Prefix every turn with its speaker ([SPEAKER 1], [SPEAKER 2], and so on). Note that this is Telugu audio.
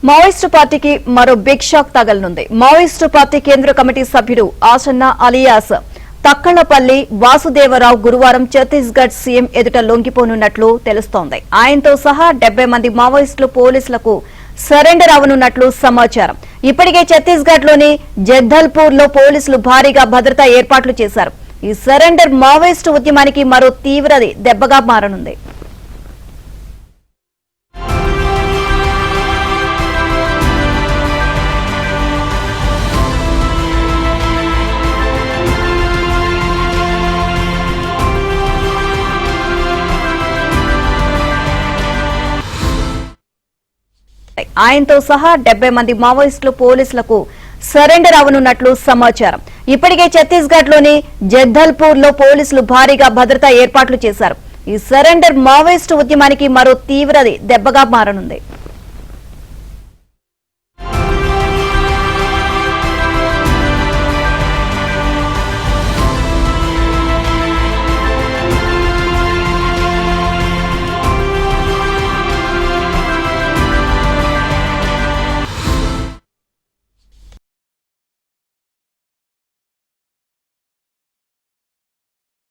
[SPEAKER 1] మావోయిస్టు పార్టీకి మరో బిగ్ షాక్ తగలనుంది. మావోయిస్టు పార్టీ కేంద్ర కమిటీ సభ్యుడు ఆసన్న అలియాస్ తక్కళ్లపల్లి వాసుదేవరావు గురువారం ఛత్తీస్గఢ్ సీఎం ఎదుట లొంగిపోనున్నట్లు తెలుస్తోంది. ఆయనతో సహా 70 మంది మావోయిస్టులు పోలీసులకు సరెండర్ అవనున్నట్లు సమాచారం. ఇప్పటికే ఛత్తీస్గఢ్ లోని జగ్దల్పూర్ లో పోలీసులు భారీగా భద్రతా ఏర్పాట్లు చేశారు. ఈ సరెండర్ మావోయిస్టు ఉద్యమానికి మరో తీవ్ర దెబ్బగా మారనుంది. ఆయనతో సహా 70 మంది మావోయిస్టులు పోలీసులకు సరెండర్ అవనున్నట్లు సమాచారం. ఇప్పటికే ఛత్తీస్గఢ్ లోని జగ్దల్పూర్ లో పోలీసులు భారీగా భద్రతా ఏర్పాట్లు చేశారు. ఈ సరెండర్ మావోయిస్టు ఉద్యమానికి మరో తీవ్ర దెబ్బగా మారనుంది.